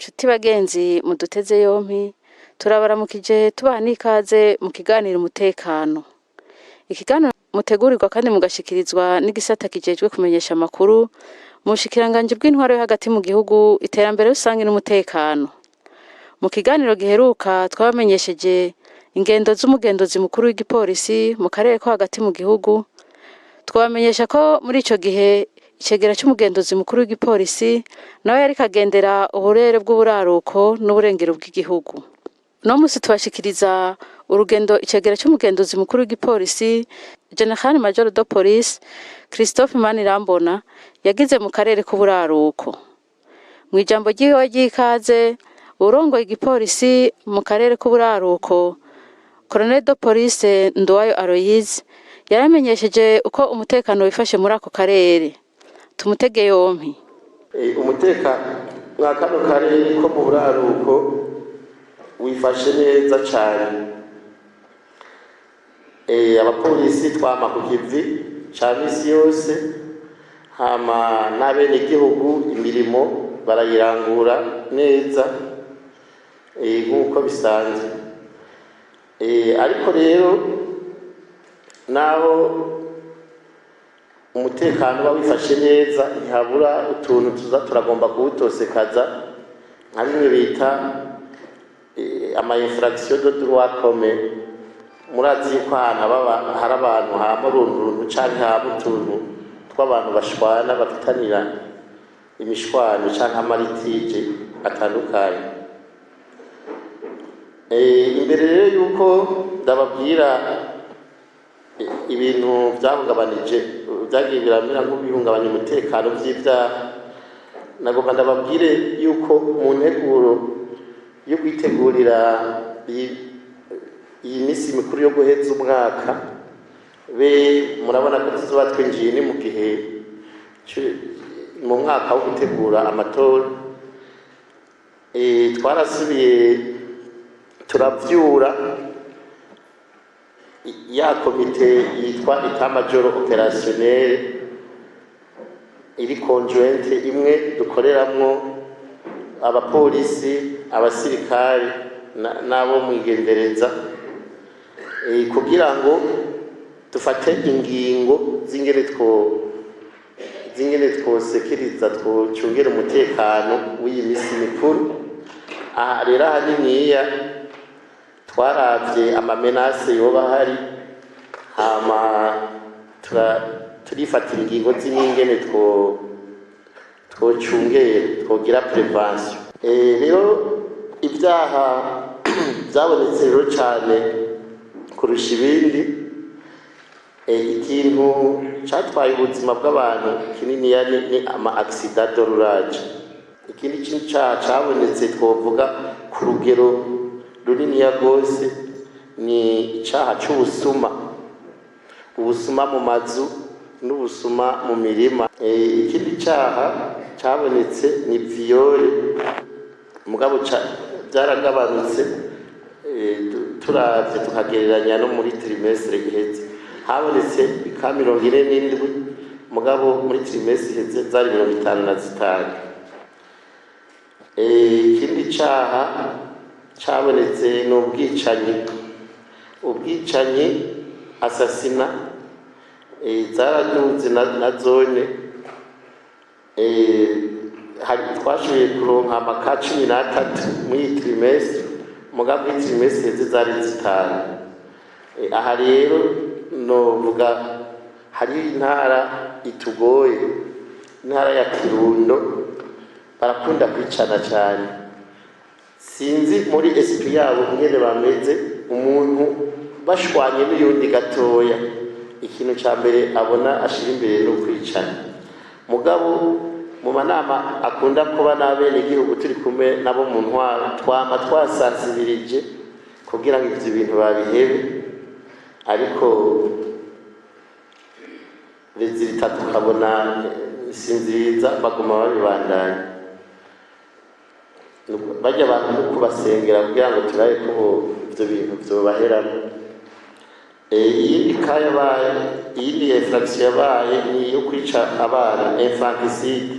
Nshuti bagenzi muduteze yompi turabaramukije tubaha n'ikaze mu kiganiro umutekano. Ikiganiro mutegurirwa kandi mugashikirizwa n'igisata kijejwe kumenyesha amakuru mu bushikiranganji bw'intwaro yo hagati mu gihugu, iterambere rusangi n'umutekano. Mu kiganiro giheruka twabamenyesheje ingendo z'umugenduzi mukuru w'igipolisi mu karere ko hagati mu gihugu, twabamenyesha ko muri ico gihe icegera c'umugenduzi mukuru w'igipolisi nawe yariko agendera uburere bw'uburaruko n'uburengero bw'igihugu. No musi tubashikiriza urugendo icegera c'umugenduzi mukuru w'igipolisi General Major de Police Christophe Manirambona yagize mu karere k'uburaruko. Mw'ijambo ryiwe ry'ikaze, urongoye igipolisi mu karere k'uburaruko Colonel de Police Nduwayo Aloyize yaramenyesheje uko umutekano wifashe muri ako karere. Tumutege yompi. Umutekano mwa kano karere ko mu buraruko wifashe neza cyane. Abapolisi twama ku kivi ca misi yose, hama n'abenegihugu imirimo barayirangura neza nk'uko bisanzwe. Ariko rero naho umutekano uba wifashe neza, ntihabura utuntu tuza turagomba kuwutosekaza nka bimwe bita ama infraction de droit commun. Murazi yuko ahantu hari abantu hama uruntu canke hama utuntu tw'abantu bashwana bafitanira imishwano canke amaritije atandukanye. Imbere rero yuko ndababwira ibintu vyagiye biramera nk'ibihungabanya umutekano vy'ivyaha, nagomba ndababwire yuko mu nteguro yo kwitegurira iyi misi mikuru yo guheza umwaka, murabona ko tuzoba twinjiye ni mu gihe mu mwaka wo gutegura amatora. Twarasubiye turavyura ya komite yitwa Etat Major Opérationnel iri conjointe imwe dukoreramwo abapolisi, abasirikari n'abo mwigendereza, kugira ngo dufate ingingo z'ingene twosekiriza twocungera umutekano w'iyi misi mikuru. Aha rero ahaniniya twaravye amamenase yoba hari, hama turifatira ingingo z'ingene twocungera, twogira prevention. Rero ivyaha vyabonetse rero cane kurusha ibindi, ikintu catwaye ubuzima bw'abantu kininiya ni ama accident de roulage. Ikindi caha cabonetse twovuga ku rugero runiniya rwose ni icaha c'ubusuma, ubusuma mu mazu n'ubusuma mu mirima. Ikindi caha cabonetse ni viole, mugabo vyaragabanutse turavye tukagereranya no muri trimestre iheze, habonetse ika 47, mugabo muri trimestre iheze zari 55. Ikindi caha cabonetse ni ubwicanyi asasina, zaraduze na zone. Twashoboye kuronka amaka 13 muri trimestre, mugabo muri trimestre iheze zari 5. Aha rero novuga hari intara itugoye, intara ya Kirundo, barakunda kwicana cyane. Sinzi muri esprit yabo nyene bameze, umuntu bashwanye n'uyundi gatoya, ikintu ca mbere abona ashira imbere no kwicana. Mugabo mu manama akunda kuba n'abene igihugu turi kumwe nabo mu ntwaro, twama twasansibirije kugira ngo ivyo bintu babihebe, ariko resultat tukabona si nziza, baguma babibandanya. Bajya abantu no kubasengera kugira ngo turabe ko ivyo bintu vyobaheramo. Iyindi infraction yabaye ni yo kwica abana, infanticide,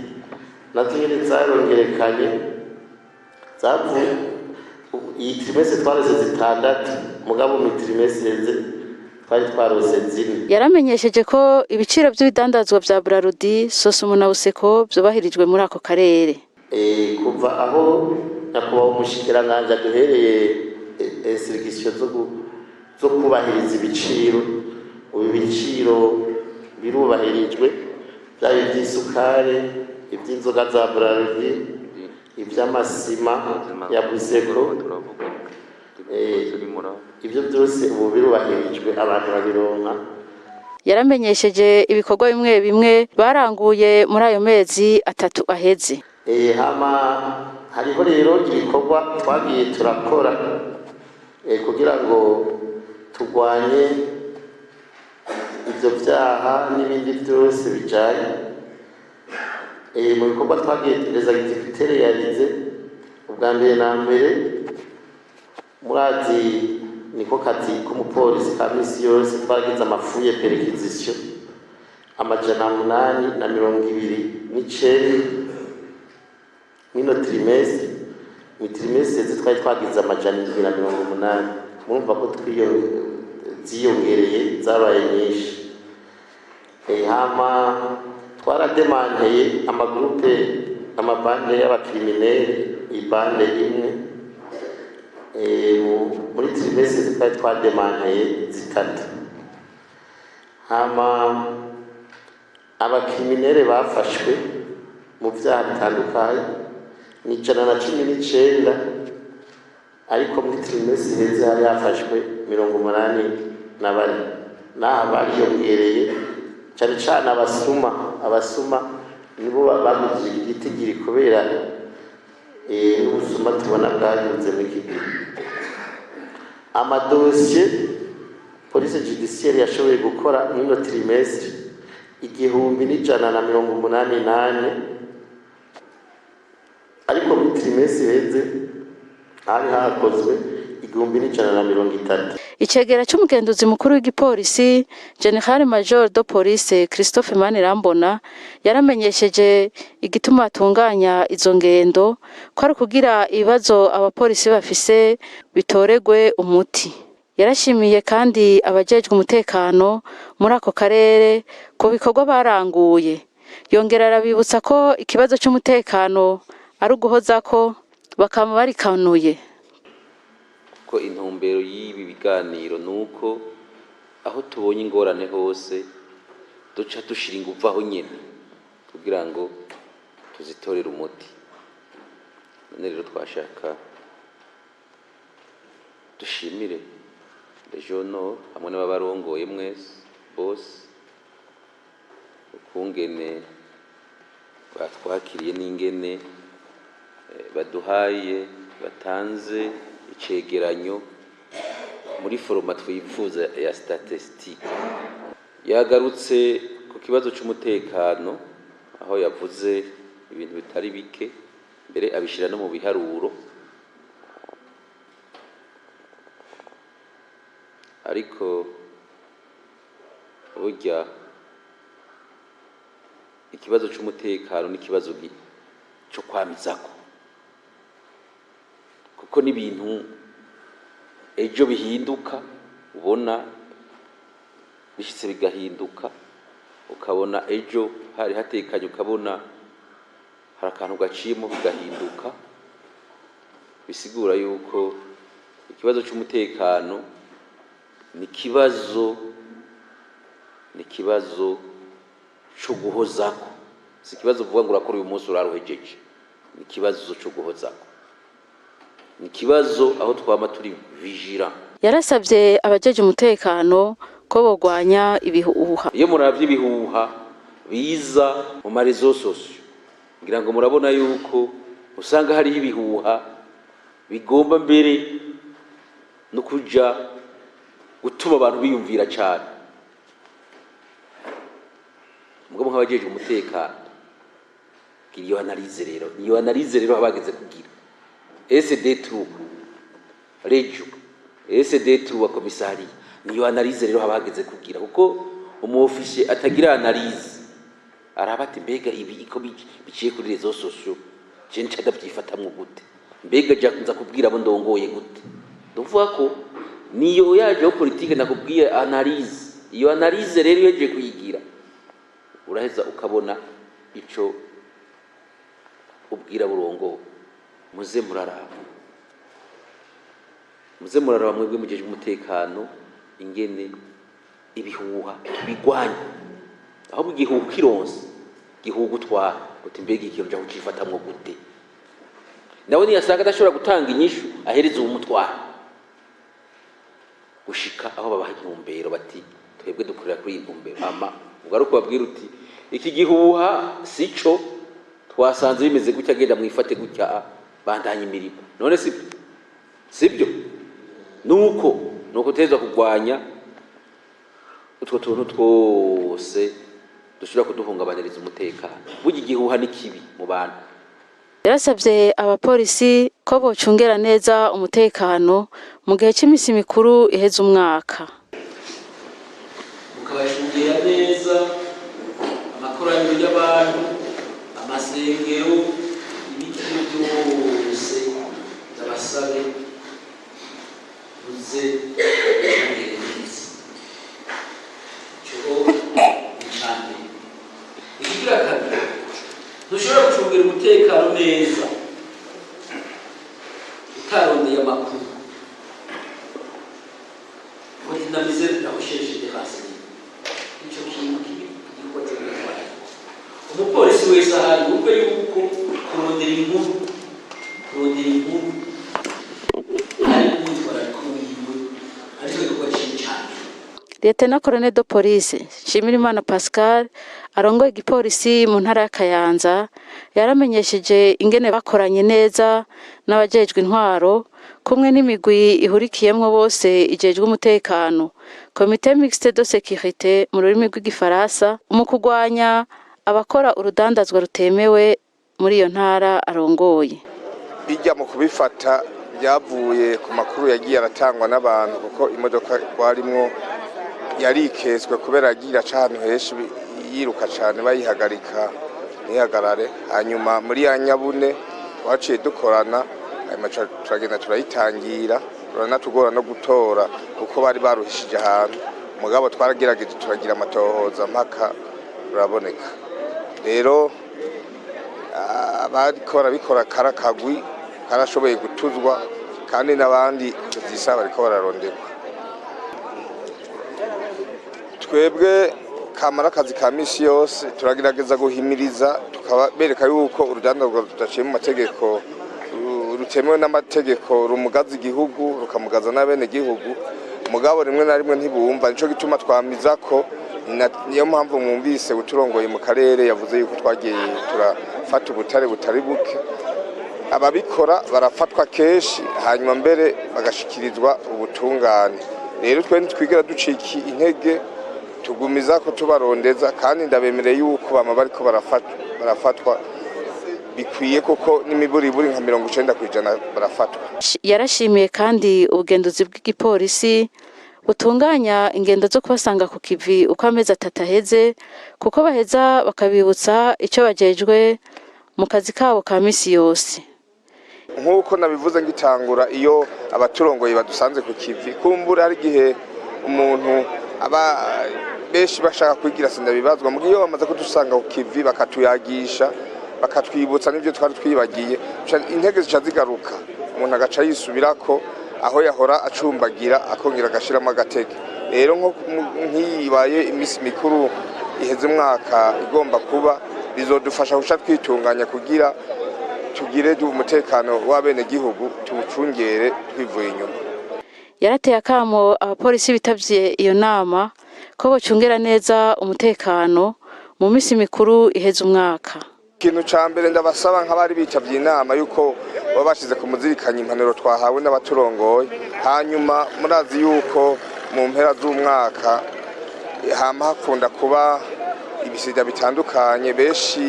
nazo nyene zarongerekanye. zavuye iyi trimestre twarose zitandatu mugabo mu trimestre iheze twari twarose zine. Yaramenyesheje ko ibiciro by'ibidandazwa vya Brarudi Sosumo na Buseko vyubahirijwe muri ako karere. Kuva aho nyakubahwa umushikiranganji duhereye instruction zo kubahiriza ibiciro, ubu ibiciro birubahirijwe, byaba iby'isukari, iby'inzoga za Brarudi, iby'amasima ya Buseko, ibyo byose ubu birubahirijwe, abantu babironka. Yaramenyesheje ibikorwa bimwe bimwe baranguye muri ayo mezi 3 aheze. Hama hariho rero ibikorwa twagiye turakora kugira ngo turwanye ibyo byaha n'ibindi byose bijanye mu bikorwa twagiye realize. Ubwa mbere na mbere murazi niko kazi k'umupolisi ka misi yose twagize amafuye perquisition 829 mino trimestre. Mu trimestre twari twagize 780. Murumva ko ziyongereye zabaye nyinshi. Hama twarademanteye amagrupe amabande y'abakriminere ibande imwe muri trimestre twari twademanteye zitatu. Hama abakriminere bafashwe mu byaha bitandukanye ni 119, ariko muri trimestre iheze hari hafashwe 84. Naho bariyongereye cyane cyane abasuma nibo baguze igitigiri kubera n'ubusuma tubona bwagenze muri iki gihe. Amadosiye police judiciaire yashoboye gukora muri trimestre 1188, ariko muri trimestre iheze hari hakozwe 1130. Icegera cy'umugenduzi mukuru w'igipolisi General Major de Police Christophe Manirambona yaramenyesheje igituma atunganya izo ngendo ko ari kugira ibibazo abapolisi bafise bitoregwe umuti. Yarashimiye kandi abajejwe umutekano muri ako karere ko bikorwa baranguye. Yongera arabibutsa ko ikibazo cy'umutekano ari uguhozako bakama barikanuye. Ko intumbero y'ibi biganiro nuko aho tubonye ingorane hose duca dushira ingufu aho nyene kugira ngo tuzitorere umuti. None rero twashaka dushimire regional hamwe n'abarongoye mwese bose ukungene batwakiriye n'ingene baduhaye batanze icegeranyo muri foroma twifuza ya statistique. Yagarutse ku kibazo cy'umutekano aho yavuze ibintu bitari bike, mbere abishira no mu biharuro, ariko burya ikibazo cy'umutekano n'ikibazo cyo kwamizako, kuko n'ibintu ejo bihinduka, ubona bishitse bigahinduka, ukabona ejo hari hatekanye, ukabona hari akantu gaciyemo bigahinduka. Bisigura yuko ikibazo cy'umutekano ni ikibazo cyo guhozako, si ikibazo uvuga ngo urakora uyu munsi uraruhejeje, ni ikibazo cyo guhozako, ni ikibazo aho twama turi vigira. Yarasabye abajeje umutekano ko bogwanya ibihuha. Iyo muravye ibihuha biza mu marezo sosio, ngira ngo murabona yuko usanga hari ibihuha bigomba mbere no kuja gutuma abantu biyumvira cyane. Mugabo nk'abajeje umutekano iyo analize rero abageze kugira SD3 regio SD3 wa komisari, niyo analize rero abageze kugira, kuko umuofisiye atagira analize arabati mbega ibi iko biciye kuri rezo sosio je ncada byifatamwe gute. mbega nza kubwira abo ndongoye gute. Ndavuga ko niyo yajeho politike nakubwiye analyse, iyo analyse rero yeje kuyigira uraheza ukabona ico ubwira burongo. Muze muraraba mwebwe mujeje umutekano ingene ibihuha bigwanya, aho igihugu kironse gihugu twara uti mbega ikintu cyo kucifatamwo gute. Nawe niyasanga adashobora gutanga inyishu ahereza umutwara gushika aho babaha intumbero bati twebwe dukorera kuri intumbero. Ugaruka babwira uti iki gihuha sico twasanze bimeze gutya, genda mwifate gutya bandanye imirimo. None sibyo nuko teza kugwanya utwo tuntu twose dushobora kuduhungabaniriza umutekano. Burya igihuha ni kibi mu bantu. Yarasabye abapolisi ko bocungera neza umutekano mu gihe cy'imisi mikuru iheze umwaka. Mukabashungera neza amakoraniro y'abantu, amasengero, ibikiri byose ndabasabe muze mukabashungere neza. Cyo icane ikigira kabiri, ntushobora gucungira umutekano neza utarondeye amakuru ngo dinamize nabushesheje hasi. Icyo kintu kibi igikorwa cyo gutwara umupolisi wese ahari ubwo yuko kurondera inkuru ari kwitwara kuyiwe ariko igikorwa cyane. Lieutenant Colonel de Police Nshimirimana Pascal arongoye igipolisi mu ntara ya Kayanza yaramenyesheje ingene bakoranye neza n'abajejwe intwaro kumwe n'imigwi ihurikiyemwo bose ijejwe umutekano, Comité Mixte de Sécurité mu rurimi rw'igifaransa, mu kugwanya abakora urudandazwa rutemewe muri iyo ntara arongoye. Bijya mu kubifata byavuye ku makuru yagiye aratangwa n'abantu kuko imodoka twarimwo yarikeswe kubera agira ahantu henshi yiruka cyane bayihagarika ntihagarare. Hanyuma muri ya Nyabune twaciye dukorana, turagenda turayitangira, turanatugora no gutora kuko bari baruhishije ahantu. Mugabo twaragerageje turagira amatohoza mpaka uraboneka. Rero abakora bikora karakagwi karashoboye gutuzwa kandi n'abandi tuzisaba bariko bararonderwa. Twebwe kamara akazi ka misi yose turagerageza guhimiriza tukabereka yuko urudandazwa rudaciye mu mategeko rutemewe n'amategeko rumugaza igihugu rukamugaza n'abene gihugu. Mugabo rimwe na rimwe ntibumva, nico gituma twamiza ko niyo mpamvu mwumvise uturongoye mu karere yavuze yuko twagiye turafata ubutare butari buke. Ababikora barafatwa kenshi hanyuma mbere bagashikirizwa ubutungane. Rero twe ntitwigera ducika intege, tugumiza ko tubarondeza kandi ndabemereye yuko bama bariko barafatwa bikwiye koko n'imiburiburi nka 90% barafatwa. Yarashimiye kandi ubugenduzi bw'igipolisi butunganya ingendo zo kubasanga ku kivi uko amezi 3 aheze, kuko baheza bakabibutsa icyo bajejwe mu kazi kabo ka misi yose. Nkuko nabivuze ngitangura, iyo abaturongoye badusanze ku kivi kumbura hari gihe umuntu aba benshi bashaka kwigira sindabibazwa, mugiyo bamaze kudusanga ku kivi bakatuyagisha bakatwibutsa n'ibyo twari twibagiye, intege zica zigaruka, umuntu agaca yisubirako aho yahora acumbagira akongera agashiramo agatege. Rero nk'iyibaye imisi mikuru iheze umwaka igomba kuba, bizodufasha guca twitunganya kugira tugire umutekano w'abene gihugu tuwucungere twivuye inyuma. Yarateye akamo abapolisi bitavye iyo nama ko bocungera neza umutekano mu misi mikuru iheze umwaka. Ikintu ca mbere ndabasaba nk'abari bitavye inama yuko babashize ku muzirikanya impanuro twahawe n'abaturongoye. Hanyuma murazi yuko mu mpera z'umwaka hama hakunda kuba ibisida bitandukanye, benshi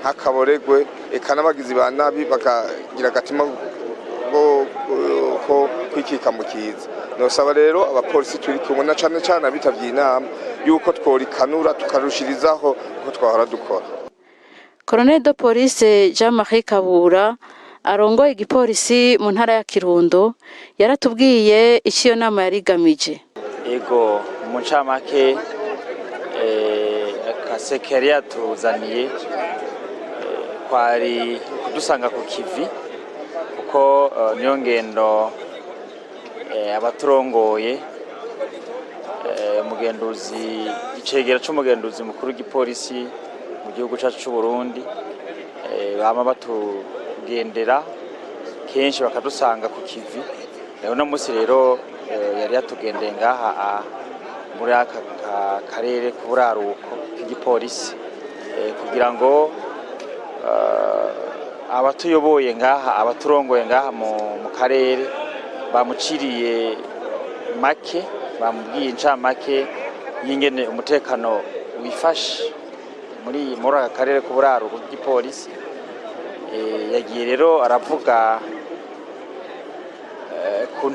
nk'akaboregwe eka n'abagizi ba nabi bakagira agatima ko kwikika mu kiza. Nosaba rero abapolisi turi kumwe na cane cane bitavye inama yuko tworikanura tukarushirizaho uko twahora dukora. Colonel de Police Jean-Marie Kabura arongoye igipolisi mu ntara ya Kirundo yaratubwiye icyo iyo nama yari igamije. Ego mu ncamake kasekeri yatuzaniye kwari kudusanga ku kivi kuko niyo ngendo abaturongoye umugenduzi icegera c'umugenduzi mukuru w'igipolisi mu gihugu cyacu c'u Burundi bama batugendera kenshi bakadusanga ku kivi. Uno munsi rero yari yatugendeye ngaha muri aka karere k'uburaruko k'igipolisi kugira ngo abatuyoboye ngaha abaturongoye ngaha mu karere bamuciriye make bamubwiye incamake y'ingene umutekano wifashe muri aka karere k'uburaruko k'igipolisi. Yagiye rero aravuga ku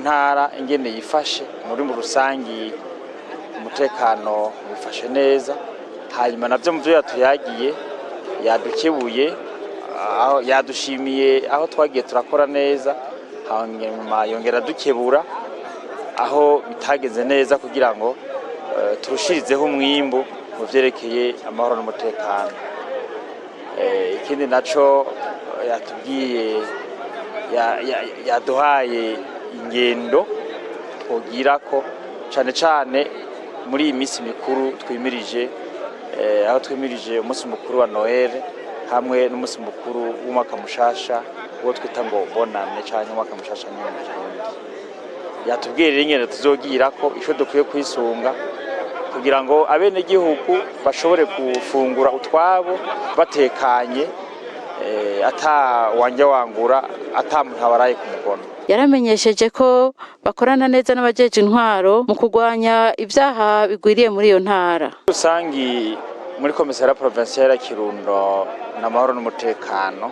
ntara ingene yifashe muri rusangi umutekano wifashe neza. Hanyuma navyo muvyo yatuyagiye yadukebuye yadushimiye aho twagiye turakora neza, hanyuma yongera dukebura aho bitageze neza kugira ngo turushirizeho umwimbu mu vyerekeye amahoro n'umutekano. Ikindi naco yatubwiye yaduhaye ingendo twogira ko cane muri iyi minsi mikuru twimirije aho twimirije umunsi mukuru wa Noel hamwe n'umunsi mukuru w'umwaka mushasha uwo twita ngo bonane canke umwaka mushasha nyine. Yatubwiye rero ingendo tuzogira ko ico dukwiye kwisunga kugira ngo abene gihugu bashobore gufungura utwabo batekanye ata wanja wangura ata muntu abaraye ku mugono. Yaramenyesheje ko bakorana neza n'abajeje intwaro mu kurwanya ibyaha bigwiriye muri iyo ntara. Rusangi muri komisariya provinciale ya Kirundo n'amahoro n'umutekano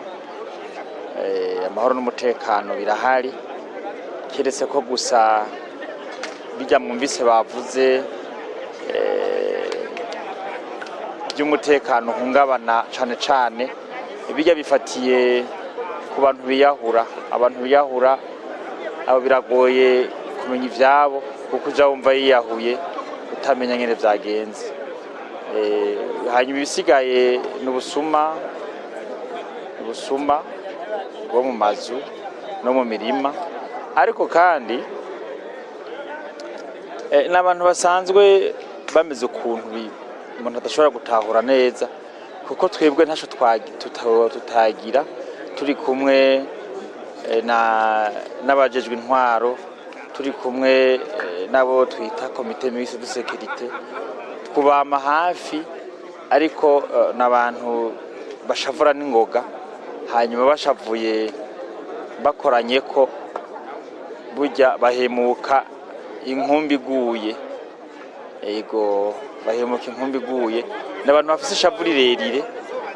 amahoro n'umutekano birahari, keretse ko gusa bijya mwumvise bavuze by'umutekano hungabana cane bijya bifatiye ku bantu biyahura. Abantu biyahura abo biragoye kumenya ivyabo kuko uja wumva yiyahuye utamenya ngene vyagenze. Hanyuma ibisigaye n'ubusuma bwo mu mazu no mu mirima, ariko kandi n'abantu basanzwe bameze ukuntu umuntu adashobora gutahura neza kuko twebwe ntaco tutagira turi kumwe n'abajejwe intwaro, turi kumwe nabo twita komite mixte de sécurité, kubama hafi, ariko n'abantu bashavura n'ingoga. Hanyuma bashavuye bakoranye ko burya bahemuka inkumbi iguye. Ego bahemuka inkumbi iguye n'abantu bafise ishavu rirerire,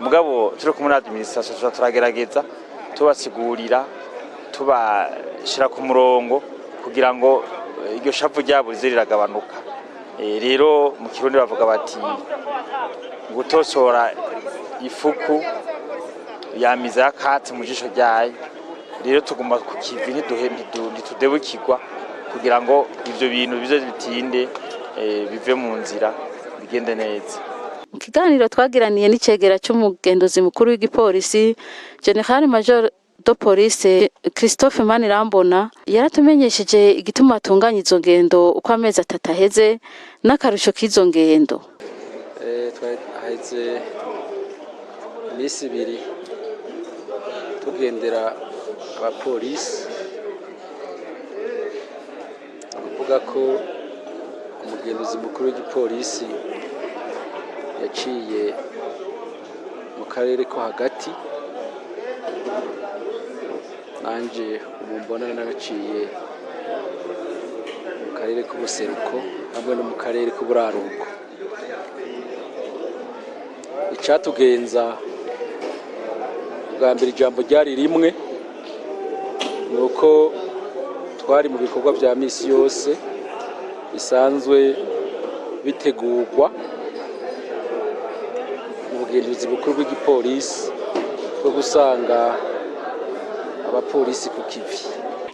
mugabo turi kumwe na administration turagerageza tubasigurira tubashira ku murongo kugira ngo iryo shavu ryabo rize riragabanuka. Rero mu Kirundi bavuga bati gutosora ifuku yamiza yakatse mu jisho ryayo. Rero tuguma ku kivi ntitudebukirwa kugira ngo ivyo bintu bize bitinde bive mu nzira bigende neza. Mu kiganiro twagiraniye n'icegera c'umugenduzi mukuru w'igipolisi General Major de Police Christophe Manirambona yaratumenyesheje igituma atunganya izo ngendo uko amezi 3 aheze n'akarusho k'izo ngendo. Twaheze imisi 2 tugendera abapolisi, kuvuga ko umugenduzi mukuru w'igipolisi yaciye mu karere ko hagati, nanje umumbona naraciye mu karere k'ubuseruko hamwe no mu karere k'uburaruko. Icatugenza bwa mbere ijambo ryari rimwe, nuko twari mu bikorwa vya misi yose bisanzwe bitegurwa mu bugenduzi bukuru bw'igipolisi bwo gusanga abapolisi ku kivi.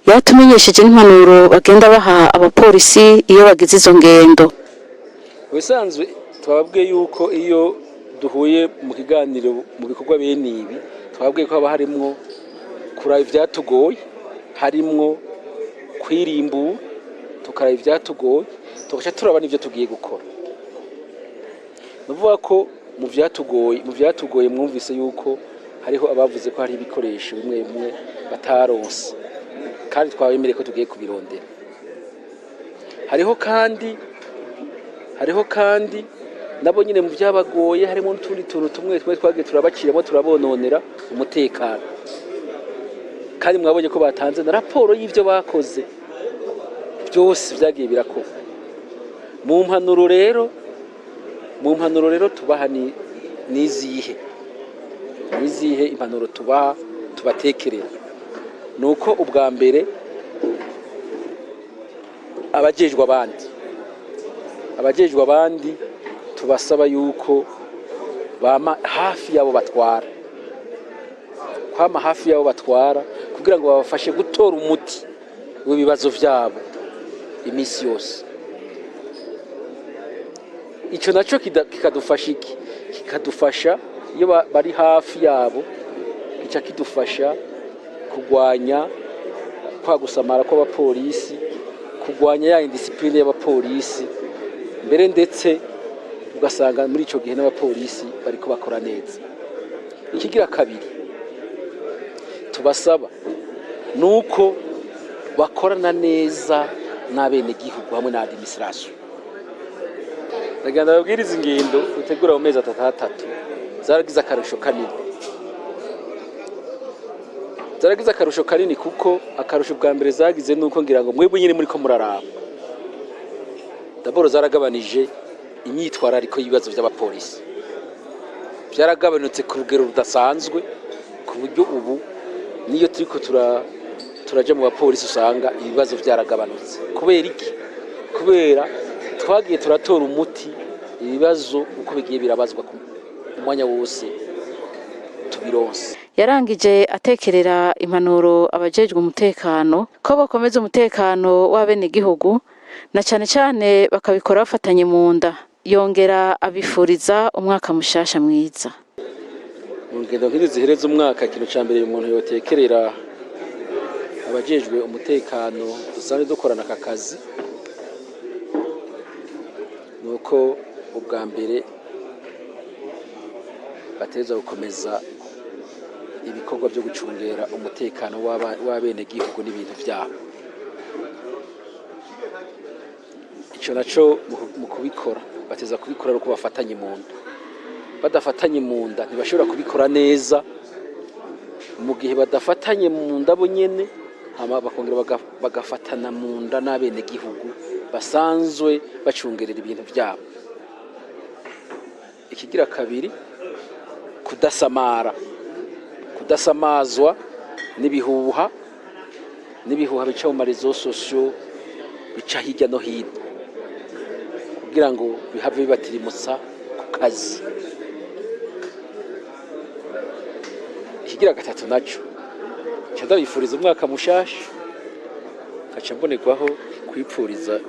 Yatumenyesheje n'impanuro bagenda baha abapolisi iyo bagize izo ngendo. Ubusanzwe twababwiye yuko iyo duhuye mu kiganiro mu bikorwa bene ibi twababwiye ko haba harimwo kuraba ivyatugoye, harimwo kwirimbura, tukaraba ivyatugoye, tugaca turaba n'ivyo tugiye gukora. Nuvuga ko mu vyatugoye mwumvise yuko hariho abavuze ko hari ibikoresho bimwe bimwe bataronse kandi twabemereye ko tugiye kubirondera. Hariho kandi nabo nyine mu byabagoye harimo n'utundi tuntu tumwe twagiye turabaciramo turabononera umutekano. Kandi mwabonye ko batanze na raporo y'ivyo bakoze byose vyagiye birakorwa. Mu mpanuro rero tubaha nizihe impanuro tubaha tubatekerera. Nuko ubwa mbere abajejwe abandi tubasaba yuko bama hafi yabo batwara, kwama hafi yabo batwara kugira ngo babafashe gutora umuti w'ibibazo vyabo imisi yose. Ico naco kikadufasha iyo bari hafi yabo, kica kidufasha kugwanya kwa gusamara kw'abapolisi, kugwanya ya indiscipline y'abapolisi, mbere ndetse ugasanga muri ico gihe n'abapolisi bariko bakora neza. Ikigira kabiri tubasaba nuko bakorana neza n'abene gihugu hamwe na administration. Ndagenda babwiriza ingendo utegura mu mezi 3 zaragize akarusho kanini kuko akarusho bwa mbere zagize nuko ngira ngo mwebwe nyine muri ko muraraba. Daboro zaragabanije imyitwarariko y'ibibazo by'abapolisi. Byaragabanutse ku rugero rudasanzwe ku buryo ubu niyo turiko turaje mu bapolisi usanga ibibazo byaragabanutse. Kubera iki? Kubera twagiye turatora umuti ibibazo uko bigiye birabazwa ku mwanya wose tubironse. Yarangije atekerera impanuro abajejwe umutekano ko bakomeza umutekano w'abene gihugu na cyane cyane bakabikora bafatanye mu nda. Yongera abifuriza umwaka mushasha mwiza. Mu ngendo nk'izi zihereza umwaka, ikintu ca mbere umuntu yotekerera abajejwe umutekano dusanzwe dukorana aka kazi nuko ubwa mbere bateza gukomeza ibikorwa byo gucungera umutekano w'abene gihugu n'ibintu byabo. Ico naco mu kubikora bateza kubikora uko bafatanye mu nda. Badafatanye mu nda ntibashobora kubikora neza. Mu gihe badafatanye mu nda bo nyene bakongera bagafatana mu nda n'abene gihugu basanzwe bacungerera ibintu byabo. Ikigira kabiri kudasamazwa n'ibihuha bica mu marezo sosio bica hirya no hino kugira ngo bihave bibatirimutsa ku kazi. Ikigira gatatu naco ndabifuriza umwaka mushasha, kaca mbonerwaho kwipfuriza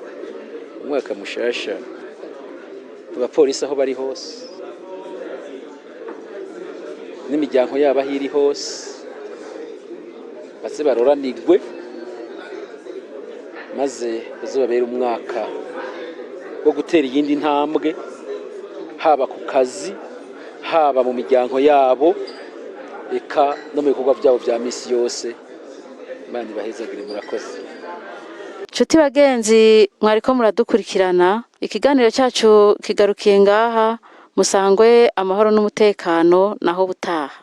umwaka mushasha abapolisi aho bari hose n'imiryango yabo aho iri hose, baze baroranirwe maze bazobabere umwaka wo gutera iyindi ntambwe, haba ku kazi, haba mu miryango yabo, eka no mu bikorwa byabo bya misi yose. Imana ibahezagire, murakoze. Nshuti bagenzi mwariko muradukurikirana, ikiganiro cyacu kigarukiye ngaha. Musangwe amahoro n'umutekano naho butaha.